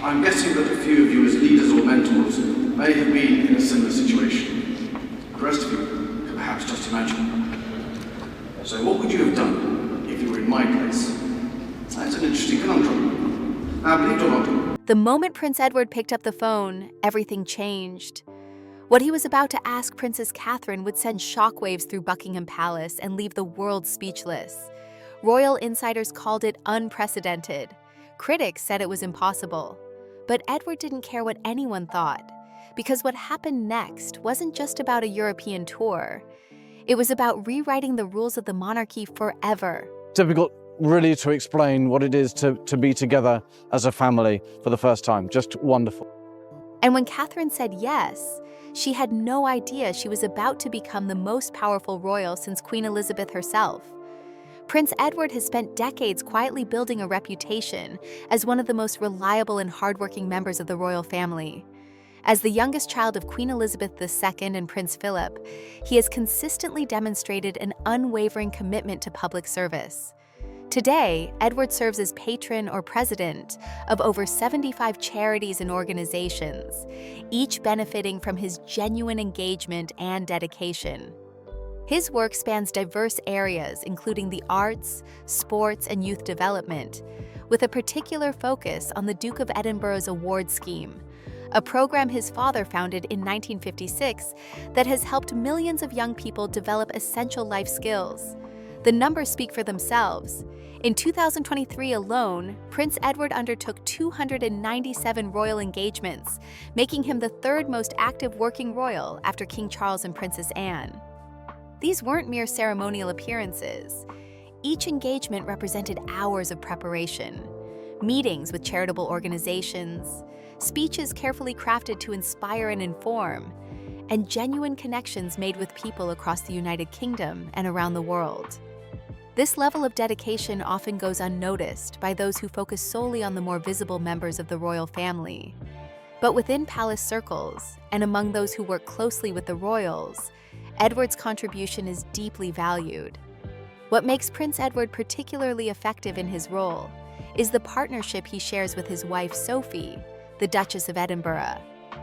I'm guessing that a few of you as leaders or mentors may have been in a similar situation. The rest of you can perhaps just imagine. So what would you have done if you were in my place? That's an interesting conundrum. Now, believe it or not, The moment Prince Edward picked up the phone, everything changed. What he was about to ask Princess Catherine would send shockwaves through Buckingham Palace and leave the world speechless. Royal insiders called it unprecedented. Critics said it was impossible. But Edward didn't care what anyone thought, because what happened next wasn't just about a European tour. It was about rewriting the rules of the monarchy forever. Difficult really to explain what it is to be together as a family for the first time. Just wonderful. And when Catherine said yes, she had no idea she was about to become the most powerful royal since Queen Elizabeth herself. Prince Edward has spent decades quietly building a reputation as one of the most reliable and hardworking members of the royal family. As the youngest child of Queen Elizabeth II and Prince Philip, he has consistently demonstrated an unwavering commitment to public service. Today, Edward serves as patron or president of over 75 charities and organizations, each benefiting from his genuine engagement and dedication. His work spans diverse areas, including the arts, sports, and youth development, with a particular focus on the Duke of Edinburgh's award scheme, a program his father founded in 1956 that has helped millions of young people develop essential life skills. The numbers speak for themselves. In 2023 alone, Prince Edward undertook 297 royal engagements, making him the third most active working royal after King Charles and Princess Anne. These weren't mere ceremonial appearances. Each engagement represented hours of preparation, meetings with charitable organizations, speeches carefully crafted to inspire and inform, and genuine connections made with people across the United Kingdom and around the world. This level of dedication often goes unnoticed by those who focus solely on the more visible members of the royal family. But within palace circles, and among those who work closely with the royals, Edward's contribution is deeply valued. What makes Prince Edward particularly effective in his role is the partnership he shares with his wife Sophie, the Duchess of Edinburgh.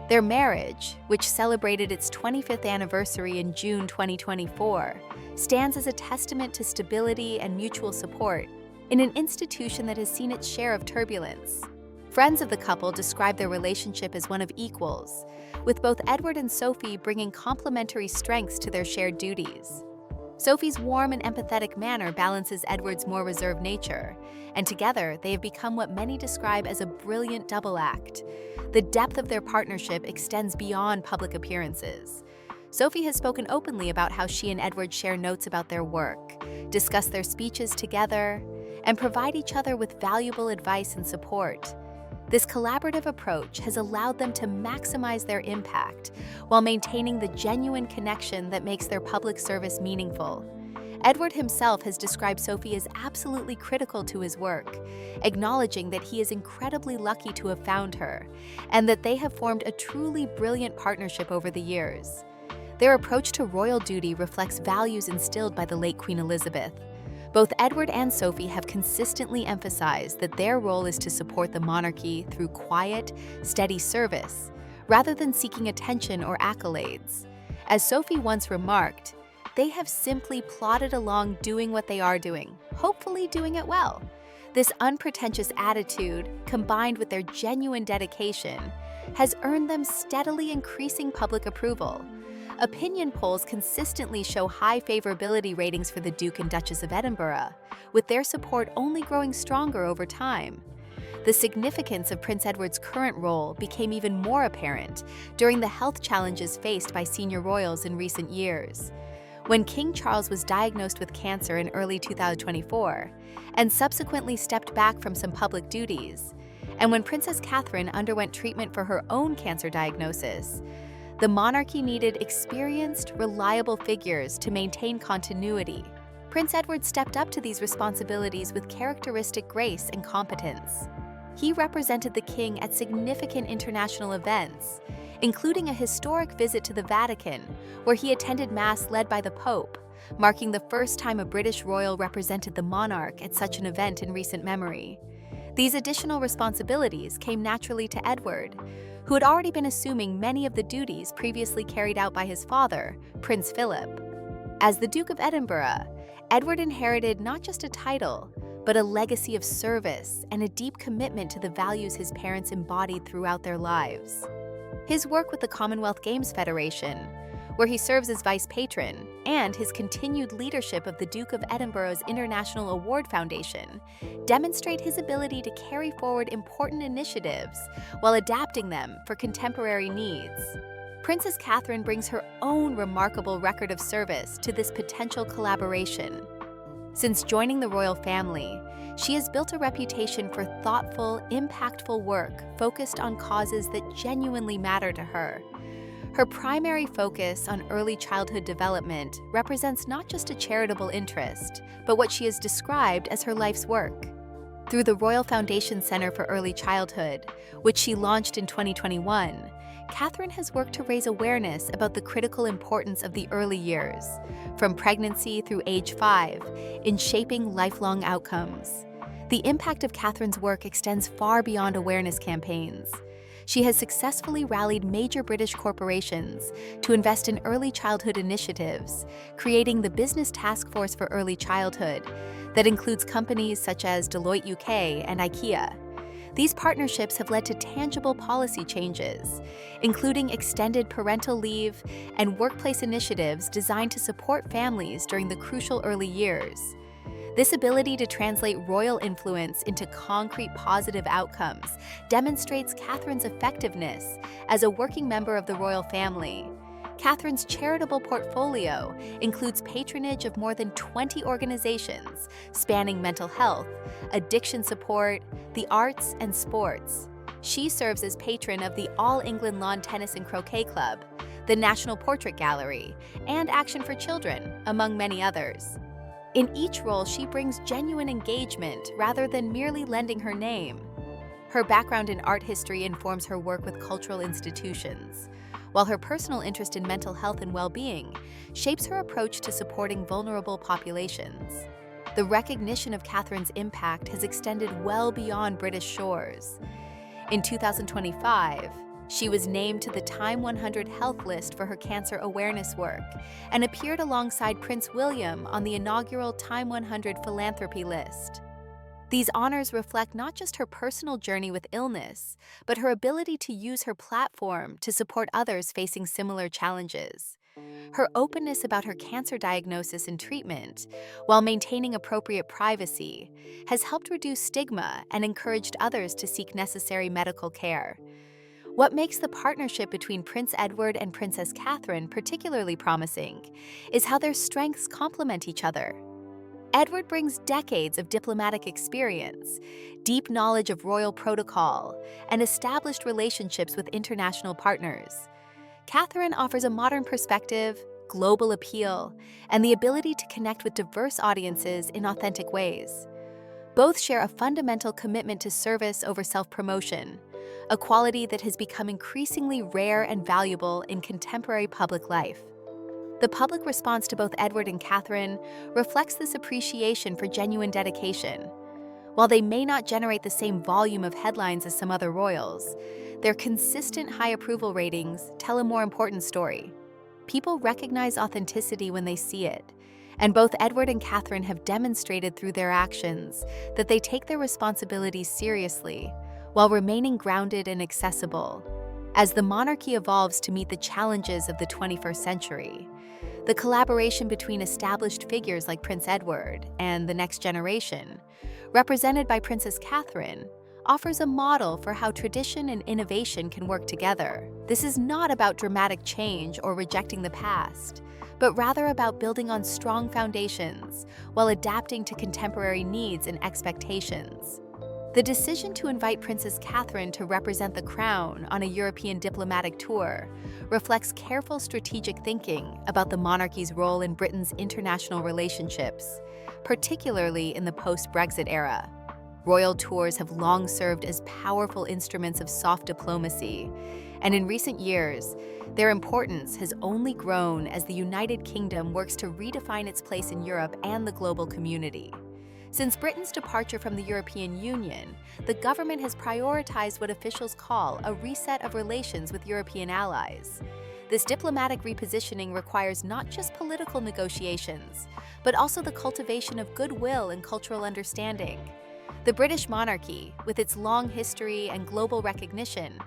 Their marriage, which celebrated its 25th anniversary in June 2024, stands as a testament to stability and mutual support in an institution that has seen its share of turbulence. Friends of the couple describe their relationship as one of equals, with both Edward and Sophie bringing complementary strengths to their shared duties. Sophie's warm and empathetic manner balances Edward's more reserved nature, and together they have become what many describe as a brilliant double act. The depth of their partnership extends beyond public appearances. Sophie has spoken openly about how she and Edward share notes about their work, discuss their speeches together, and provide each other with valuable advice and support. This collaborative approach has allowed them to maximize their impact while maintaining the genuine connection that makes their public service meaningful. Edward himself has described Sophie as absolutely critical to his work, acknowledging that he is incredibly lucky to have found her, and that they have formed a truly brilliant partnership over the years. Their approach to royal duty reflects values instilled by the late Queen Elizabeth. Both Edward and Sophie have consistently emphasized that their role is to support the monarchy through quiet, steady service, rather than seeking attention or accolades. As Sophie once remarked, they have simply plodded along doing what they are doing, hopefully doing it well. This unpretentious attitude, combined with their genuine dedication, has earned them steadily increasing public approval. Opinion polls consistently show high favorability ratings for the Duke and Duchess of Edinburgh, with their support only growing stronger over time. The significance of Prince Edward's current role became even more apparent during the health challenges faced by senior royals in recent years. When King Charles was diagnosed with cancer in early 2024 and subsequently stepped back from some public duties, and when Princess Catherine underwent treatment for her own cancer diagnosis, the monarchy needed experienced, reliable figures to maintain continuity. Prince Edward stepped up to these responsibilities with characteristic grace and competence. He represented the king at significant international events, including a historic visit to the Vatican, where he attended Mass led by the Pope, marking the first time a British royal represented the monarch at such an event in recent memory. These additional responsibilities came naturally to Edward, who had already been assuming many of the duties previously carried out by his father, Prince Philip. As the Duke of Edinburgh, Edward inherited not just a title, but a legacy of service and a deep commitment to the values his parents embodied throughout their lives. His work with the Commonwealth Games Federation, where he serves as vice patron, and his continued leadership of the Duke of Edinburgh's International Award Foundation demonstrate his ability to carry forward important initiatives while adapting them for contemporary needs. Princess Catherine brings her own remarkable record of service to this potential collaboration. Since joining the royal family, she has built a reputation for thoughtful, impactful work focused on causes that genuinely matter to her. Her primary focus on early childhood development represents not just a charitable interest, but what she has described as her life's work. Through the Royal Foundation Center for Early Childhood, which she launched in 2021, Catherine has worked to raise awareness about the critical importance of the early years, from pregnancy through age 5, in shaping lifelong outcomes. The impact of Catherine's work extends far beyond awareness campaigns. She has successfully rallied major British corporations to invest in early childhood initiatives, creating the Business Task Force for Early Childhood that includes companies such as Deloitte UK and IKEA. These partnerships have led to tangible policy changes, including extended parental leave and workplace initiatives designed to support families during the crucial early years. This ability to translate royal influence into concrete positive outcomes demonstrates Catherine's effectiveness as a working member of the royal family. Catherine's charitable portfolio includes patronage of more than 20 organizations spanning mental health, addiction support, the arts, and sports. She serves as patron of the All England Lawn Tennis and Croquet Club, the National Portrait Gallery, and Action for Children, among many others. In each role, she brings genuine engagement rather than merely lending her name. Her background in art history informs her work with cultural institutions, while her personal interest in mental health and well-being shapes her approach to supporting vulnerable populations. The recognition of Catherine's impact has extended well beyond British shores. In 2025, she was named to the Time 100 Health list for her cancer awareness work and appeared alongside Prince William on the inaugural Time 100 philanthropy list. These honors reflect not just her personal journey with illness, but her ability to use her platform to support others facing similar challenges. Her openness about her cancer diagnosis and treatment, while maintaining appropriate privacy, has helped reduce stigma and encouraged others to seek necessary medical care. What makes the partnership between Prince Edward and Princess Catherine particularly promising is how their strengths complement each other. Edward brings decades of diplomatic experience, deep knowledge of royal protocol, and established relationships with international partners. Catherine offers a modern perspective, global appeal, and the ability to connect with diverse audiences in authentic ways. Both share a fundamental commitment to service over self-promotion, a quality that has become increasingly rare and valuable in contemporary public life. The public response to both Edward and Catherine reflects this appreciation for genuine dedication. While they may not generate the same volume of headlines as some other royals, their consistent high approval ratings tell a more important story. People recognize authenticity when they see it, and both Edward and Catherine have demonstrated through their actions that they take their responsibilities seriously, while remaining grounded and accessible. As the monarchy evolves to meet the challenges of the 21st century, the collaboration between established figures like Prince Edward and the next generation, represented by Princess Catherine, offers a model for how tradition and innovation can work together. This is not about dramatic change or rejecting the past, but rather about building on strong foundations while adapting to contemporary needs and expectations. The decision to invite Princess Catherine to represent the crown on a European diplomatic tour reflects careful strategic thinking about the monarchy's role in Britain's international relationships, particularly in the post-Brexit era. Royal tours have long served as powerful instruments of soft diplomacy, and in recent years, their importance has only grown as the United Kingdom works to redefine its place in Europe and the global community. Since Britain's departure from the European Union, the government has prioritized what officials call a reset of relations with European allies. This diplomatic repositioning requires not just political negotiations, but also the cultivation of goodwill and cultural understanding. The British monarchy, with its long history and global recognition,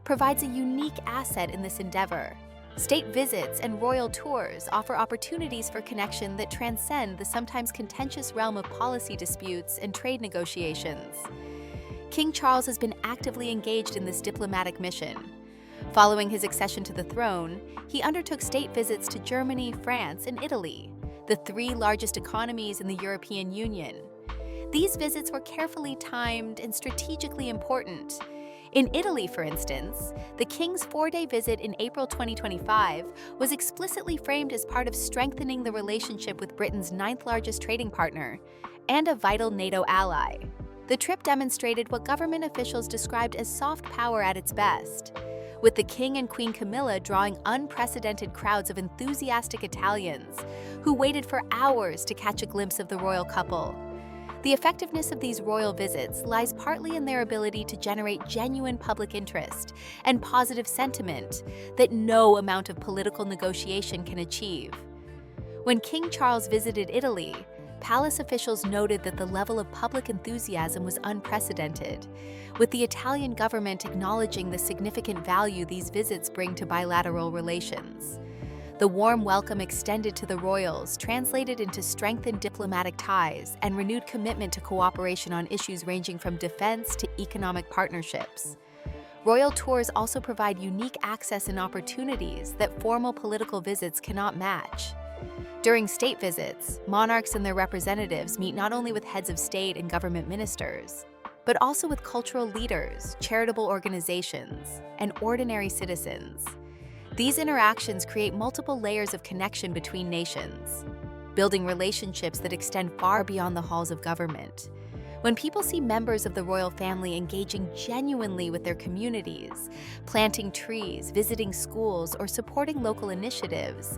provides a unique asset in this endeavor. State visits and royal tours offer opportunities for connection that transcend the sometimes contentious realm of policy disputes and trade negotiations. King Charles has been actively engaged in this diplomatic mission. Following his accession to the throne, he undertook state visits to Germany, France, and Italy, the three largest economies in the European Union. These visits were carefully timed and strategically important. In Italy, for instance, the king's 4-day visit in April 2025 was explicitly framed as part of strengthening the relationship with Britain's 9th largest trading partner and a vital NATO ally. The trip demonstrated what government officials described as soft power at its best, with the King and Queen Camilla drawing unprecedented crowds of enthusiastic Italians who waited for hours to catch a glimpse of the royal couple. The effectiveness of these royal visits lies partly in their ability to generate genuine public interest and positive sentiment that no amount of political negotiation can achieve. When King Charles visited Italy, palace officials noted that the level of public enthusiasm was unprecedented, with the Italian government acknowledging the significant value these visits bring to bilateral relations. The warm welcome extended to the royals translated into strengthened diplomatic ties and renewed commitment to cooperation on issues ranging from defense to economic partnerships. Royal tours also provide unique access and opportunities that formal political visits cannot match. During state visits, monarchs and their representatives meet not only with heads of state and government ministers, but also with cultural leaders, charitable organizations, and ordinary citizens. These interactions create multiple layers of connection between nations, building relationships that extend far beyond the halls of government. When people see members of the royal family engaging genuinely with their communities, planting trees, visiting schools, or supporting local initiatives,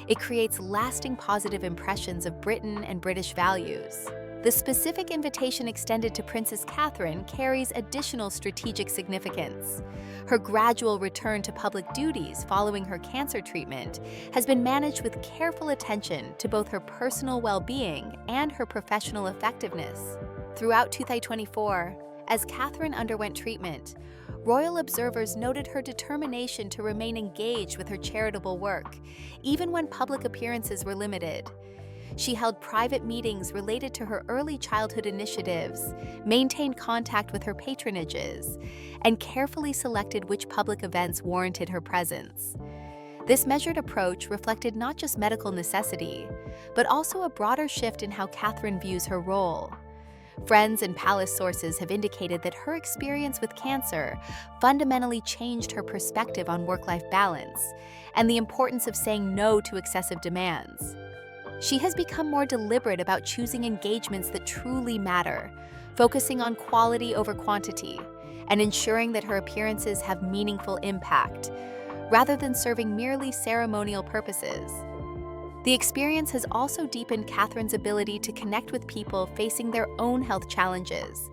it creates lasting positive impressions of Britain and British values. The specific invitation extended to Princess Catherine carries additional strategic significance. Her gradual return to public duties following her cancer treatment has been managed with careful attention to both her personal well-being and her professional effectiveness. Throughout 2024, as Catherine underwent treatment, royal observers noted her determination to remain engaged with her charitable work, even when public appearances were limited. She held private meetings related to her early childhood initiatives, maintained contact with her patronages, and carefully selected which public events warranted her presence. This measured approach reflected not just medical necessity, but also a broader shift in how Catherine views her role. Friends and palace sources have indicated that her experience with cancer fundamentally changed her perspective on work-life balance and the importance of saying no to excessive demands. She has become more deliberate about choosing engagements that truly matter, focusing on quality over quantity, and ensuring that her appearances have meaningful impact, rather than serving merely ceremonial purposes. The experience has also deepened Catherine's ability to connect with people facing their own health challenges.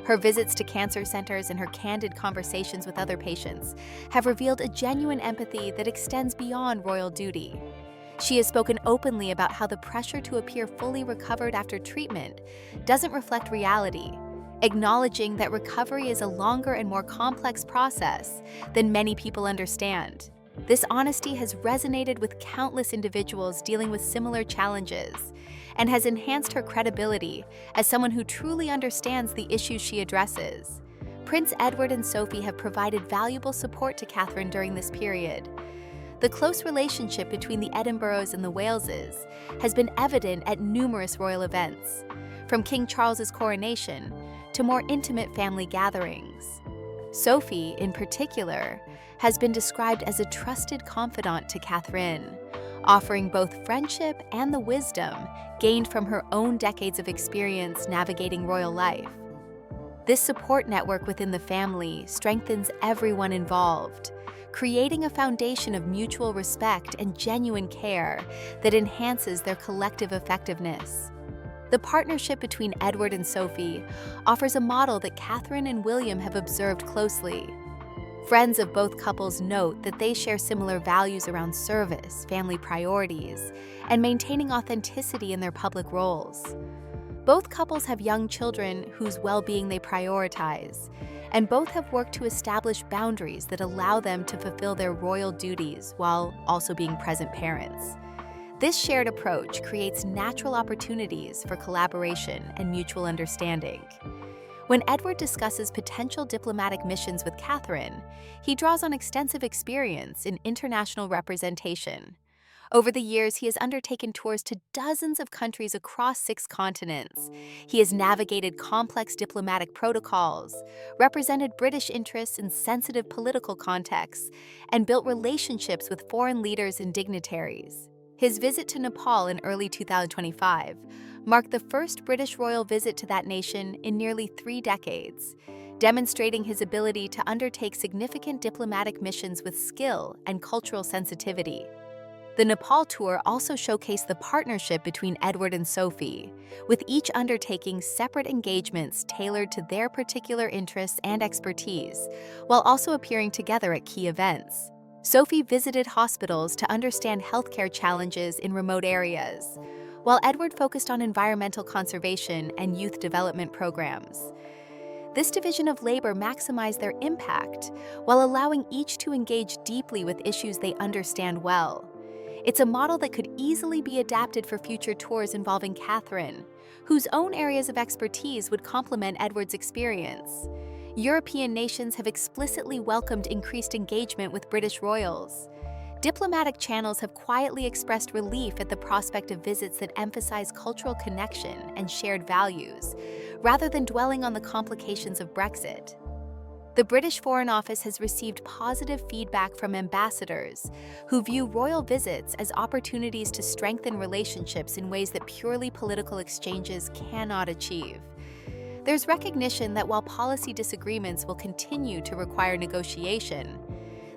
Her visits to cancer centers and her candid conversations with other patients have revealed a genuine empathy that extends beyond royal duty. She has spoken openly about how the pressure to appear fully recovered after treatment doesn't reflect reality, acknowledging that recovery is a longer and more complex process than many people understand. This honesty has resonated with countless individuals dealing with similar challenges and has enhanced her credibility as someone who truly understands the issues she addresses. Prince Edward and Sophie have provided valuable support to Catherine during this period. The close relationship between the Edinburghs and the Waleses has been evident at numerous royal events, from King Charles's coronation to more intimate family gatherings. Sophie, in particular, has been described as a trusted confidant to Catherine, offering both friendship and the wisdom gained from her own decades of experience navigating royal life. This support network within the family strengthens everyone involved, creating a foundation of mutual respect and genuine care that enhances their collective effectiveness. The partnership between Edward and Sophie offers a model that Catherine and William have observed closely. Friends of both couples note that they share similar values around service, family priorities, and maintaining authenticity in their public roles. Both couples have young children whose well-being they prioritize, and both have worked to establish boundaries that allow them to fulfill their royal duties while also being present parents. This shared approach creates natural opportunities for collaboration and mutual understanding. When Edward discusses potential diplomatic missions with Catherine, he draws on extensive experience in international representation. Over the years, he has undertaken tours to dozens of countries across 6 continents. He has navigated complex diplomatic protocols, represented British interests in sensitive political contexts, and built relationships with foreign leaders and dignitaries. His visit to Nepal in early 2025 marked the first British royal visit to that nation in nearly 3 decades, demonstrating his ability to undertake significant diplomatic missions with skill and cultural sensitivity. The Nepal tour also showcased the partnership between Edward and Sophie, with each undertaking separate engagements tailored to their particular interests and expertise, while also appearing together at key events. Sophie visited hospitals to understand healthcare challenges in remote areas, while Edward focused on environmental conservation and youth development programs. This division of labor maximized their impact, while allowing each to engage deeply with issues they understand well. It's a model that could easily be adapted for future tours involving Catherine, whose own areas of expertise would complement Edward's experience. European nations have explicitly welcomed increased engagement with British royals. Diplomatic channels have quietly expressed relief at the prospect of visits that emphasize cultural connection and shared values, rather than dwelling on the complications of Brexit. The British Foreign Office has received positive feedback from ambassadors who view royal visits as opportunities to strengthen relationships in ways that purely political exchanges cannot achieve. There's recognition that while policy disagreements will continue to require negotiation,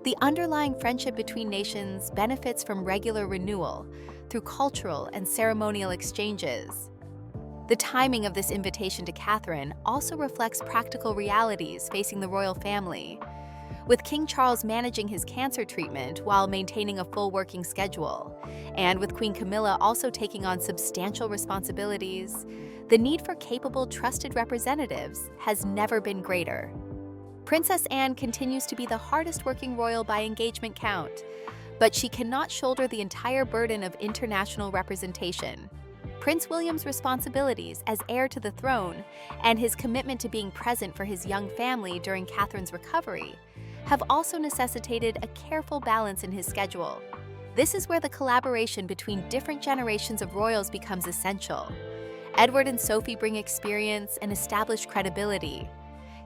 the underlying friendship between nations benefits from regular renewal through cultural and ceremonial exchanges. The timing of this invitation to Catherine also reflects practical realities facing the royal family. With King Charles managing his cancer treatment while maintaining a full working schedule, and with Queen Camilla also taking on substantial responsibilities, the need for capable, trusted representatives has never been greater. Princess Anne continues to be the hardest-working royal by engagement count, but she cannot shoulder the entire burden of international representation. Prince William's responsibilities as heir to the throne and his commitment to being present for his young family during Catherine's recovery have also necessitated a careful balance in his schedule. This is where the collaboration between different generations of royals becomes essential. Edward and Sophie bring experience and established credibility.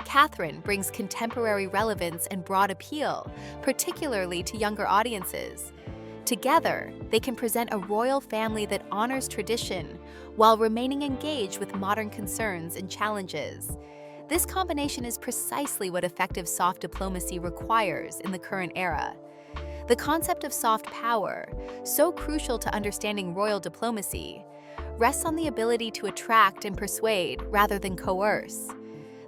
Catherine brings contemporary relevance and broad appeal, particularly to younger audiences. Together, they can present a royal family that honors tradition while remaining engaged with modern concerns and challenges. This combination is precisely what effective soft diplomacy requires in the current era. The concept of soft power, so crucial to understanding royal diplomacy, rests on the ability to attract and persuade rather than coerce.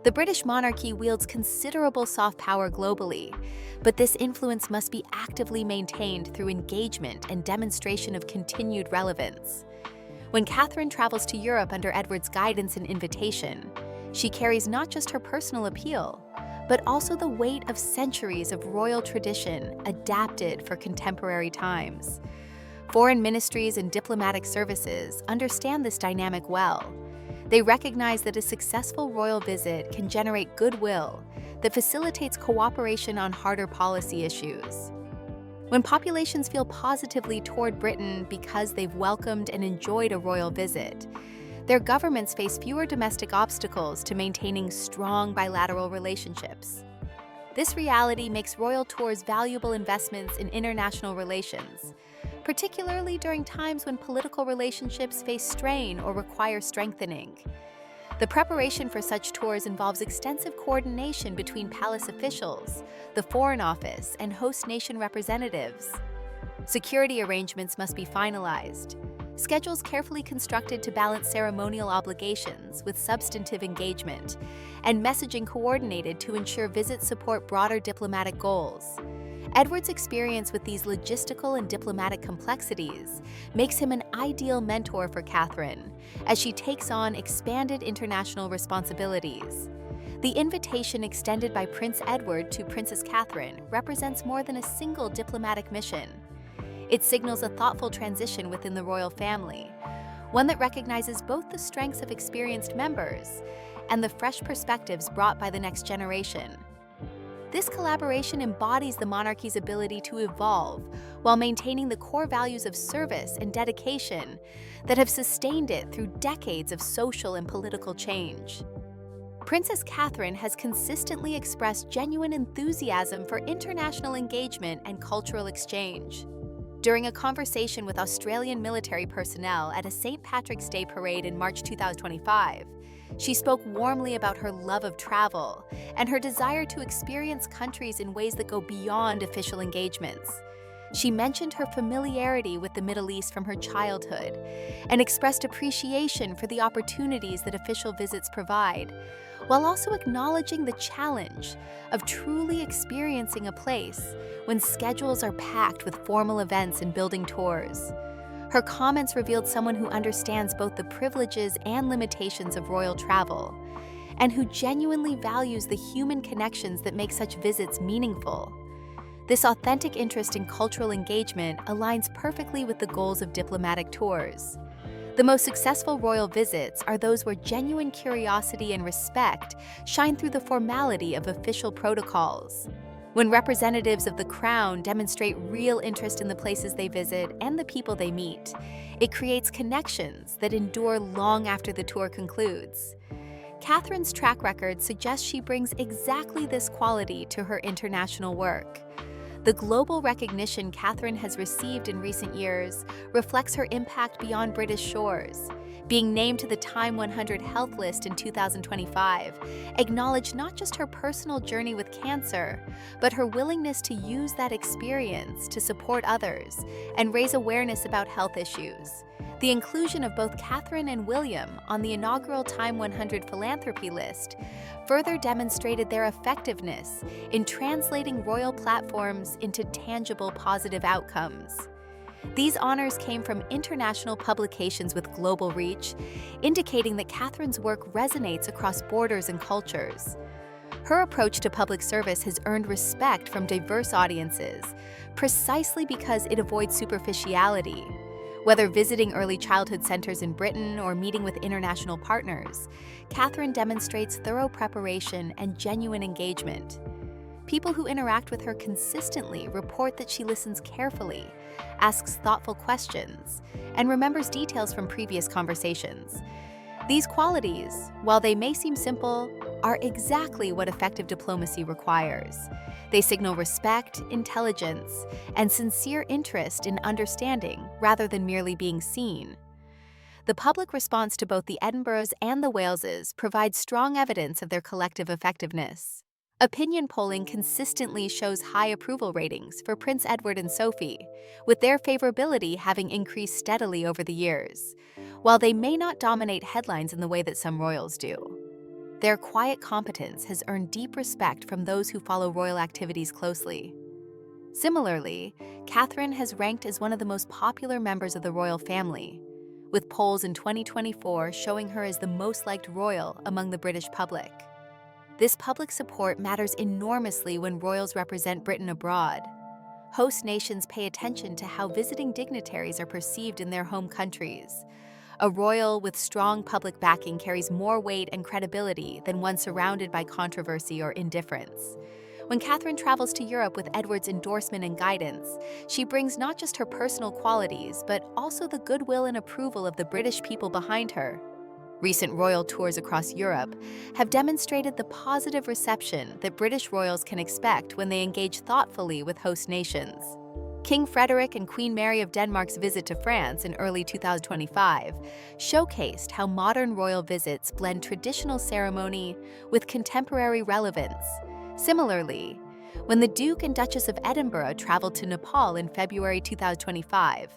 The British monarchy wields considerable soft power globally, but this influence must be actively maintained through engagement and demonstration of continued relevance. When Catherine travels to Europe under Edward's guidance and invitation, she carries not just her personal appeal, but also the weight of centuries of royal tradition adapted for contemporary times. Foreign ministries and diplomatic services understand this dynamic well. They recognize that a successful royal visit can generate goodwill that facilitates cooperation on harder policy issues. When populations feel positively toward Britain because they've welcomed and enjoyed a royal visit, their governments face fewer domestic obstacles to maintaining strong bilateral relationships. This reality makes royal tours valuable investments in international relations, particularly during times when political relationships face strain or require strengthening. The preparation for such tours involves extensive coordination between palace officials, the Foreign Office, and host nation representatives. Security arrangements must be finalized. schedules carefully constructed to balance ceremonial obligations with substantive engagement, and messaging coordinated to ensure visits support broader diplomatic goals. Edward's experience with these logistical and diplomatic complexities makes him an ideal mentor for Catherine as she takes on expanded international responsibilities. The invitation extended by Prince Edward to Princess Catherine represents more than a single diplomatic mission. It signals a thoughtful transition within the royal family, one that recognizes both the strengths of experienced members and the fresh perspectives brought by the next generation. This collaboration embodies the monarchy's ability to evolve while maintaining the core values of service and dedication that have sustained it through decades of social and political change. Princess Catherine has consistently expressed genuine enthusiasm for international engagement and cultural exchange. During a conversation with Australian military personnel at a St. Patrick's Day parade in March 2025, she spoke warmly about her love of travel and her desire to experience countries in ways that go beyond official engagements. She mentioned her familiarity with the Middle East from her childhood and expressed appreciation for the opportunities that official visits provide, while also acknowledging the challenge of truly experiencing a place when schedules are packed with formal events and building tours. Her comments revealed someone who understands both the privileges and limitations of royal travel, and who genuinely values the human connections that make such visits meaningful. This authentic interest in cultural engagement aligns perfectly with the goals of diplomatic tours. The most successful royal visits are those where genuine curiosity and respect shine through the formality of official protocols. When representatives of the crown demonstrate real interest in the places they visit and the people they meet, it creates connections that endure long after the tour concludes. Catherine's track record suggests she brings exactly this quality to her international work. The global recognition Catherine has received in recent years reflects her impact beyond British shores. Being named to the Time 100 Health list in 2025 acknowledged not just her personal journey with cancer, but her willingness to use that experience to support others and raise awareness about health issues. The inclusion of both Catherine and William on the inaugural Time 100 philanthropy list further demonstrated their effectiveness in translating royal platforms into tangible positive outcomes. These honors came from international publications with global reach, indicating that Catherine's work resonates across borders and cultures. Her approach to public service has earned respect from diverse audiences, precisely because it avoids superficiality. Whether visiting early childhood centers in Britain or meeting with international partners, Catherine demonstrates thorough preparation and genuine engagement. People who interact with her consistently report that she listens carefully, asks thoughtful questions, and remembers details from previous conversations. These qualities, while they may seem simple, are exactly what effective diplomacy requires. They signal respect, intelligence, and sincere interest in understanding rather than merely being seen. The public response to both the Edinburghs and the Waleses provides strong evidence of their collective effectiveness. Opinion polling consistently shows high approval ratings for Prince Edward and Sophie, with their favorability having increased steadily over the years. While they may not dominate headlines in the way that some royals do, their quiet competence has earned deep respect from those who follow royal activities closely. Similarly, Catherine has ranked as one of the most popular members of the royal family, with polls in 2024 showing her as the most liked royal among the British public. This public support matters enormously when royals represent Britain abroad. Host nations pay attention to how visiting dignitaries are perceived in their home countries. A royal with strong public backing carries more weight and credibility than one surrounded by controversy or indifference. When Catherine travels to Europe with Edward's endorsement and guidance, she brings not just her personal qualities, but also the goodwill and approval of the British people behind her. Recent royal tours across Europe have demonstrated the positive reception that British royals can expect when they engage thoughtfully with host nations. King Frederick and Queen Mary of Denmark's visit to France in early 2025 showcased how modern royal visits blend traditional ceremony with contemporary relevance. Similarly, when the Duke and Duchess of Edinburgh traveled to Nepal in February 2025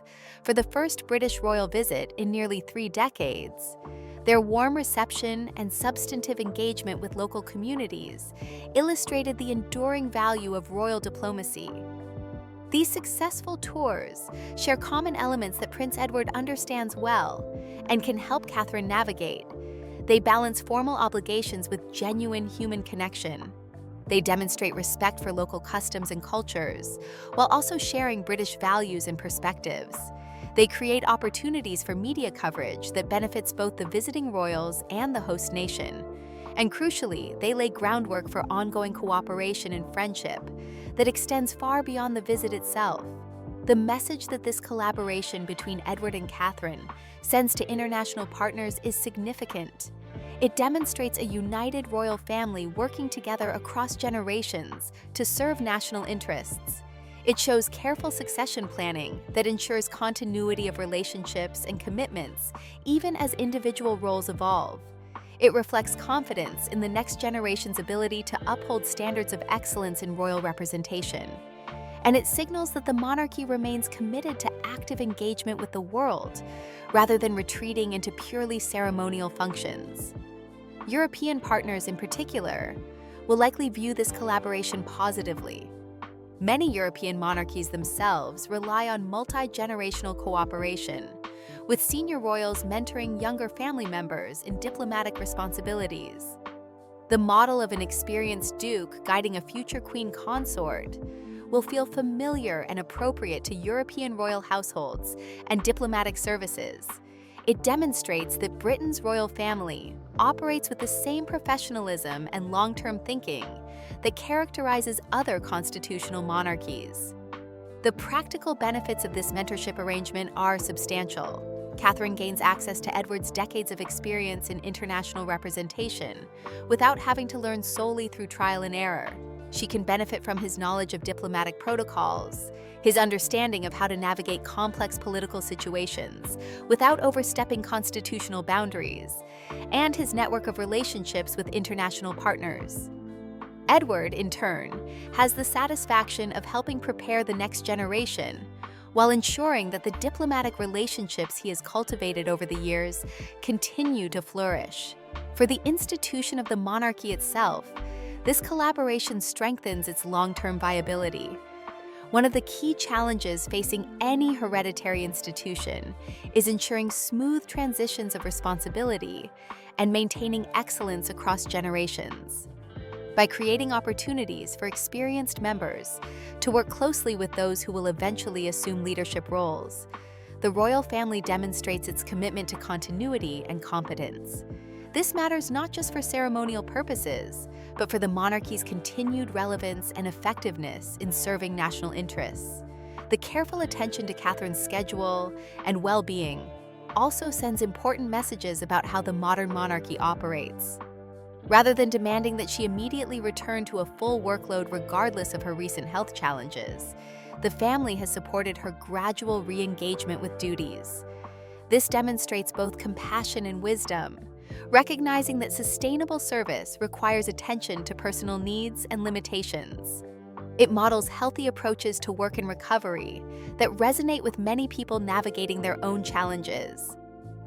for the first British royal visit in nearly 3 decades. Their warm reception and substantive engagement with local communities illustrated the enduring value of royal diplomacy. These successful tours share common elements that Prince Edward understands well and can help Catherine navigate. They balance formal obligations with genuine human connection. They demonstrate respect for local customs and cultures, while also sharing British values and perspectives. They create opportunities for media coverage that benefits both the visiting royals and the host nation. And crucially, they lay groundwork for ongoing cooperation and friendship that extends far beyond the visit itself. The message that this collaboration between Edward and Catherine sends to international partners is significant. It demonstrates a united royal family working together across generations to serve national interests. It shows careful succession planning that ensures continuity of relationships and commitments, even as individual roles evolve. It reflects confidence in the next generation's ability to uphold standards of excellence in royal representation. And it signals that the monarchy remains committed to active engagement with the world, rather than retreating into purely ceremonial functions. European partners in particular will likely view this collaboration positively. Many European monarchies themselves rely on multi-generational cooperation, with senior royals mentoring younger family members in diplomatic responsibilities. The model of an experienced duke guiding a future queen consort will feel familiar and appropriate to European royal households and diplomatic services. It demonstrates that Britain's royal family operates with the same professionalism and long-term thinking that characterizes other constitutional monarchies. The practical benefits of this mentorship arrangement are substantial. Catherine gains access to Edward's decades of experience in international representation without having to learn solely through trial and error. She can benefit from his knowledge of diplomatic protocols, his understanding of how to navigate complex political situations without overstepping constitutional boundaries, and his network of relationships with international partners. Edward, in turn, has the satisfaction of helping prepare the next generation while ensuring that the diplomatic relationships he has cultivated over the years continue to flourish. For the institution of the monarchy itself, this collaboration strengthens its long-term viability. One of the key challenges facing any hereditary institution is ensuring smooth transitions of responsibility and maintaining excellence across generations. By creating opportunities for experienced members to work closely with those who will eventually assume leadership roles, the royal family demonstrates its commitment to continuity and competence. This matters not just for ceremonial purposes, but for the monarchy's continued relevance and effectiveness in serving national interests. The careful attention to Catherine's schedule and well-being also sends important messages about how the modern monarchy operates. Rather than demanding that she immediately return to a full workload regardless of her recent health challenges, the family has supported her gradual re-engagement with duties. This demonstrates both compassion and wisdom, recognizing that sustainable service requires attention to personal needs and limitations. It models healthy approaches to work and recovery that resonate with many people navigating their own challenges.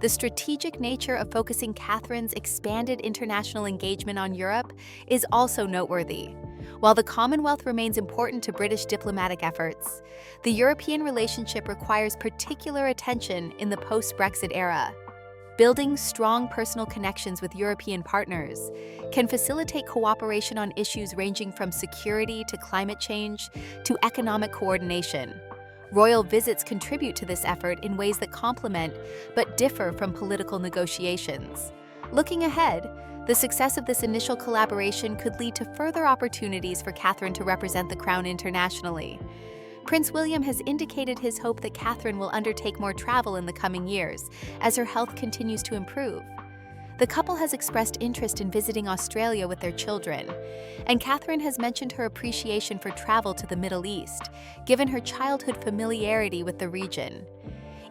The strategic nature of focusing Catherine's expanded international engagement on Europe is also noteworthy. While the Commonwealth remains important to British diplomatic efforts, the European relationship requires particular attention in the post-Brexit era. Building strong personal connections with European partners can facilitate cooperation on issues ranging from security to climate change to economic coordination. Royal visits contribute to this effort in ways that complement but differ from political negotiations. Looking ahead, the success of this initial collaboration could lead to further opportunities for Catherine to represent the Crown internationally. Prince William has indicated his hope that Catherine will undertake more travel in the coming years as her health continues to improve. The couple has expressed interest in visiting Australia with their children, and Catherine has mentioned her appreciation for travel to the Middle East, given her childhood familiarity with the region.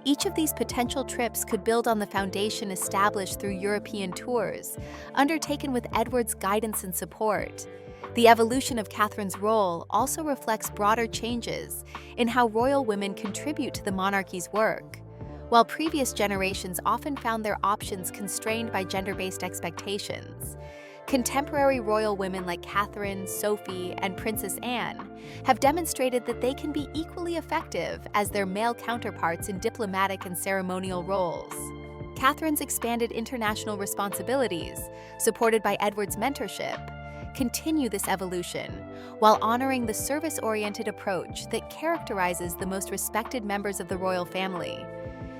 Each of these potential trips could build on the foundation established through European tours, undertaken with Edward's guidance and support. The evolution of Catherine's role also reflects broader changes in how royal women contribute to the monarchy's work. While previous generations often found their options constrained by gender-based expectations, contemporary royal women like Catherine, Sophie, and Princess Anne have demonstrated that they can be equally effective as their male counterparts in diplomatic and ceremonial roles. Catherine's expanded international responsibilities, supported by Edward's mentorship, continue this evolution while honoring the service-oriented approach that characterizes the most respected members of the royal family.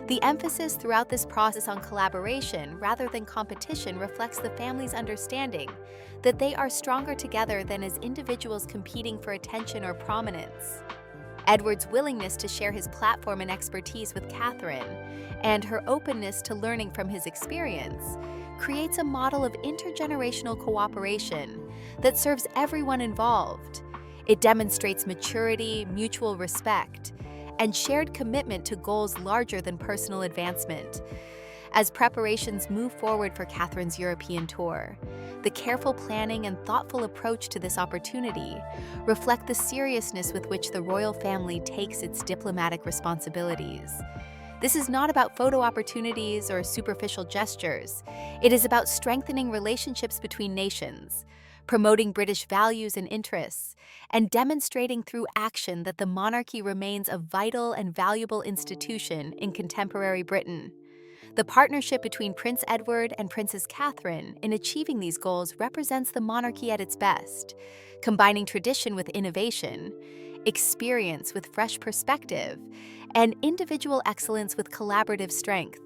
The emphasis throughout this process on collaboration rather than competition reflects the family's understanding that they are stronger together than as individuals competing for attention or prominence. Edward's willingness to share his platform and expertise with Catherine, and her openness to learning from his experience, creates a model of intergenerational cooperation that serves everyone involved. It demonstrates maturity, mutual respect, and shared commitment to goals larger than personal advancement. As preparations move forward for Catherine's European tour, the careful planning and thoughtful approach to this opportunity reflect the seriousness with which the royal family takes its diplomatic responsibilities. This is not about photo opportunities or superficial gestures. It is about strengthening relationships between nations, promoting British values and interests, and demonstrating through action that the monarchy remains a vital and valuable institution in contemporary Britain. The partnership between Prince Edward and Princess Catherine in achieving these goals represents the monarchy at its best, combining tradition with innovation, experience with fresh perspective, and individual excellence with collaborative strength.